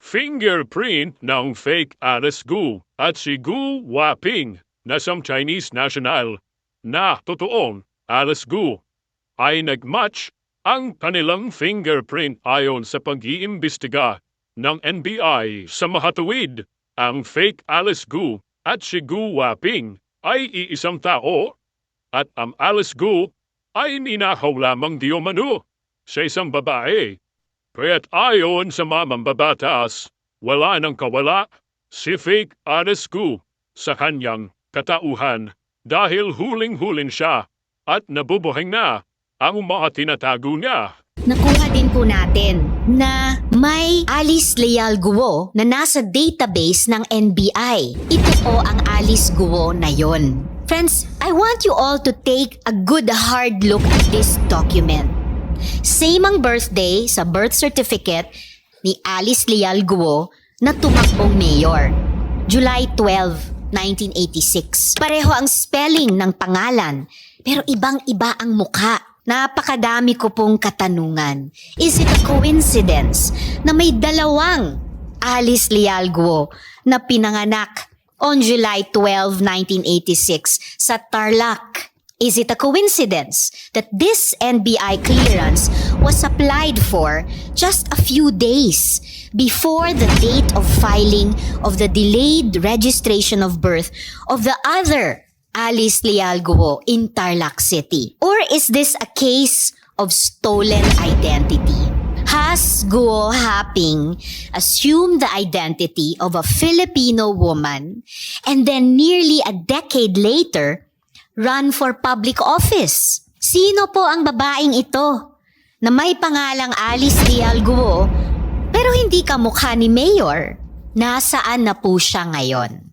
fingerprint ng fake Alice Gu at si Gu Waping na isang Chinese national na totoong Alice Gu ay nagmatch ang kanilang fingerprint ayon sa pag-iimbestiga ng NBI sa mahatuwid. Ang fake Alice Gu at si Gu Waping ay iisang tao at ang Alice Gu ay ninakaw lamang di umano sa isang babae. Kaya't ayon sa mamambabatas, wala nang kawala si fake Alice Gu sa kanyang katauhan dahil huling-huling siya at nabubuhay na ang mga tinatago niya. Nakuha din po natin na may Alice Leal Guo na nasa database ng NBI. Ito po ang Alice Guo na yon. Friends, I want you all to take a good hard look at this document. Same ang birthday sa birth certificate ni Alice Leal Guo na tumakbong mayor. July 12, 1986. Pareho ang spelling ng pangalan, pero ibang-iba ang mukha. Napakadami ko pong katanungan. Is it a coincidence na may dalawang Alice Leal Guo na pinanganak on July 12, 1986 sa Tarlac? Is it a coincidence that this NBI clearance was applied for just a few days before the date of filing of the delayed registration of birth of the other Alice Leal Guo in Tarlac City? Or is this a case of stolen identity? Has Guo Haping assumed the identity of a Filipino woman and then nearly a decade later run for public office? Sino po ang babaeng ito na may pangalang Alice Leal Guo pero hindi kamukha ni Mayor? Nasaan na po siya ngayon?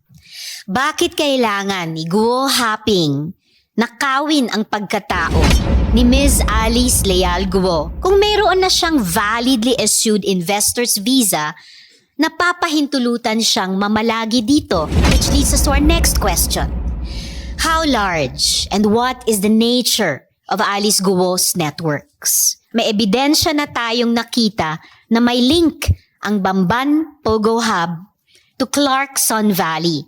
Bakit kailangan ni Guo Haping nakawin ang pagkatao ni Ms. Alice Leal Guo kung mayroon na siyang validly issued investor's visa na papahintulutan siyang mamalagi dito? Which leads us to our next question. How large and what is the nature of Alice Guo's networks? May ebidensya na tayong nakita na may link ang Bamban Pogo Hub to Clarkson Valley.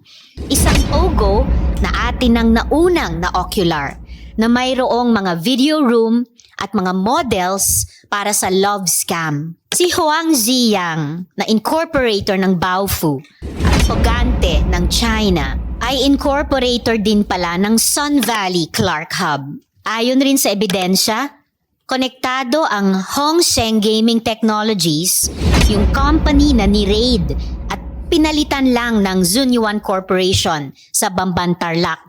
Isang pogo na atin ang naunang na ocular na mayroong mga video room at mga models para sa love scam. Si Huang Ziyang na incorporator ng Baofu at Pogante ng China ay incorporator din pala ng Sun Valley Clark Hub. Ayon rin sa ebidensya, konektado ang Hongsheng Gaming Technologies, yung company na ni-raid at pinalitan lang ng Zunyuan Corporation sa Bamban Tarlac.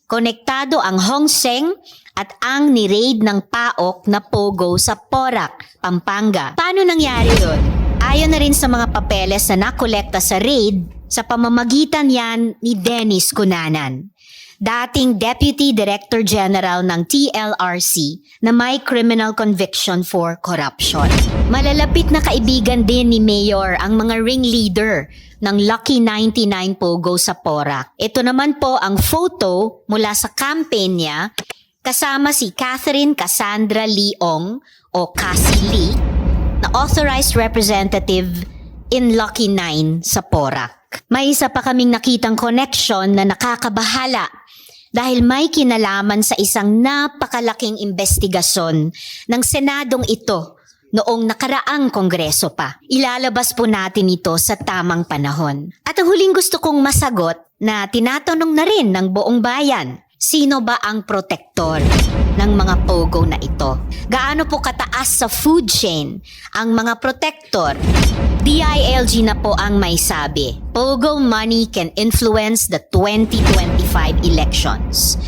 Konektado ang Hongsheng at ang ni-raid ng PAOK na Pogo sa Porac, Pampanga. Paano nangyari yun? Ayon na rin sa mga papeles na nakolekta sa raid, sa pamamagitan yan ni Dennis Cunanan, dating Deputy Director General ng TLRC na may criminal conviction for corruption. Malalapit na kaibigan din ni Mayor ang mga ringleader ng Lucky 99 Pogo sa Porac. Ito naman po ang photo mula sa campaign niya kasama si Catherine Cassandra Leong o Cassie Lee na authorized representative in Lucky 9 sa Porac. May isa pa kaming nakitang connection na nakakabahala dahil may kinalaman sa isang napakalaking investigasyon ng Senadong ito noong nakaraang kongreso pa. Ilalabas po natin ito sa tamang panahon. At ang huling gusto kong masagot na tinatanong na rin ng buong bayan, sino ba ang protektor ng mga pogo na ito? Gaano po kataas sa food chain ang mga protektor? DILG na po ang may sabi, Pogo money can influence the 2025 elections.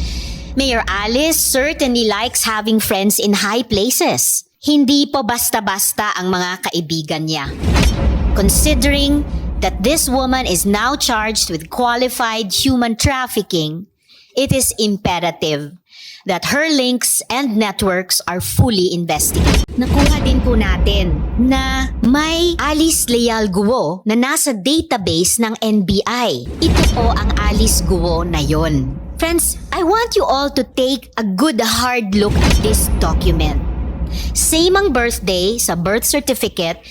Mayor Alice certainly likes having friends in high places. Hindi po basta-basta ang mga kaibigan niya. Considering that this woman is now charged with qualified human trafficking, it is imperative that her links and networks are fully investigated. Nakuha din po natin na may Alice Leal Guo na nasa database ng NBI. Ito po ang Alice Guo na yon. Friends, I want you all to take a good hard look at this document. Same ang birthday sa birth certificate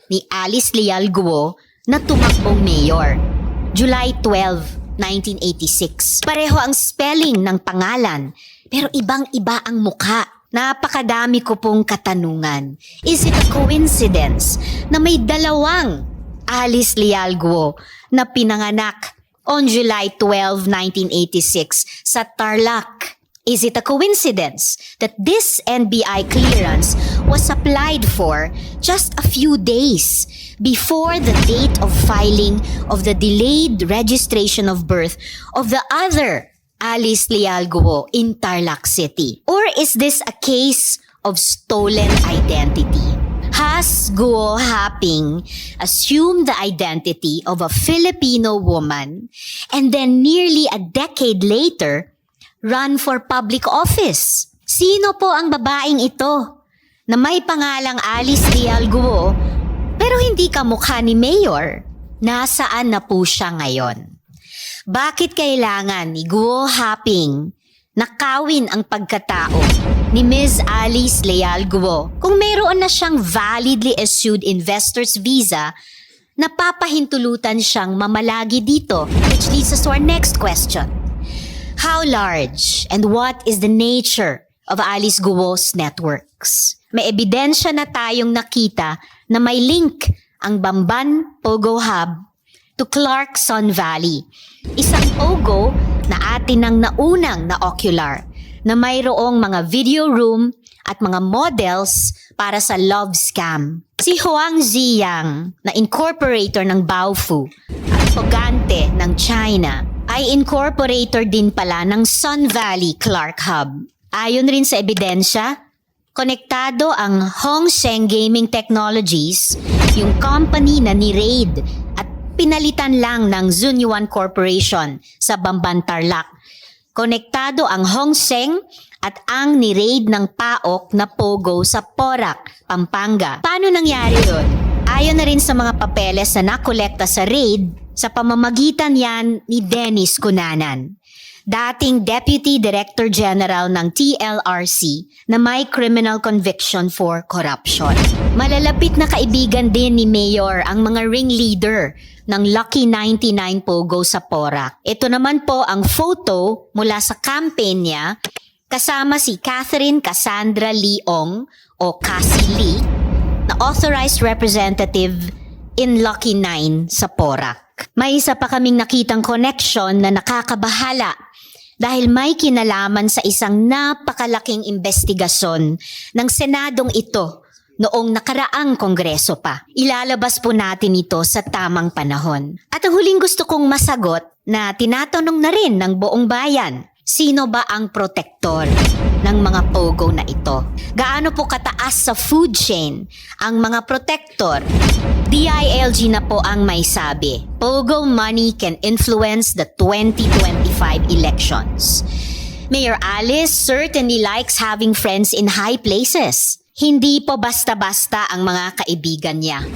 ni Alice Leal Guo na tumakbong mayor. July 12, 1986. Pareho ang spelling ng pangalan, pero ibang-iba ang mukha. Napakadami ko pong katanungan. Is it a coincidence na may dalawang Alice Leal Guo na pinanganak on July 12, 1986 sa Tarlac? Is it a coincidence that this NBI clearance was applied for just a few days before the date of filing of the delayed registration of birth of the other Alice Leal Guo in Tarlac City? Or is this a case of stolen identity? Has Guo Haping assumed the identity of a Filipino woman and then nearly a decade later run for public office? Sino po ang babaeng ito na may pangalang Alice Leal Guo pero hindi kamukha ni Mayor? Nasaan na po siya ngayon? Bakit kailangan ni Guo Haping nakawin ang pagkatao ni Ms. Alice Leal Guo kung mayroon na siyang validly issued investor's visa na papahintulutan siyang mamalagi dito? Which leads us to our next question. How large and what is the nature of Alice Guo's networks? May ebidensya na tayong nakita na may link ang Bamban Pogo Hub to Clarkson Valley. Isang pogo na atin ang naunang na ocular na mayroong mga video room at mga models para sa love scam. Si Huang Ziyang na incorporator ng Baofu at Pogante ng China ay incorporator din pala ng Sun Valley Clark Hub. Ayon rin sa ebidensya, konektado ang Hongsheng Gaming Technologies, yung company na ni-raid at pinalitan lang ng Zunyuan Corporation sa Bamban Tarlac. Konektado ang Hongsheng at ang ni-raid ng PAOK na Pogo sa Porac, Pampanga. Paano nangyari yun? Ayon na rin sa mga papeles na nakolekta sa raid, sa pamamagitan yan ni Dennis Cunanan, dating Deputy Director General ng TLRC na may criminal conviction for corruption. Malalapit na kaibigan din ni Mayor ang mga ringleader ng Lucky 99 Pogo sa Porac. Ito naman po ang photo mula sa campaign niya kasama si Catherine Cassandra Leong o Cassie Lee na authorized representative in Lucky 9 sa Porac. May isa pa kaming nakitang connection na nakakabahala dahil may kinalaman sa isang napakalaking investigasyon ng Senadong ito noong nakaraang kongreso pa. Ilalabas po natin ito sa tamang panahon. At ang huling gusto kong masagot na tinatanong na rin ng buong bayan, sino ba ang protektor ng mga pogo na ito? Gaano po kataas sa food chain ang mga protektor? DILG na po ang may sabi, Pogo money can influence the 2025 elections. Mayor Alice certainly likes having friends in high places. Hindi po basta-basta ang mga kaibigan niya.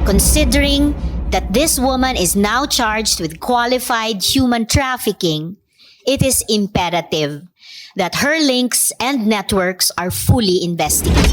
Considering that this woman is now charged with qualified human trafficking, it is imperative that her links and networks are fully investigated.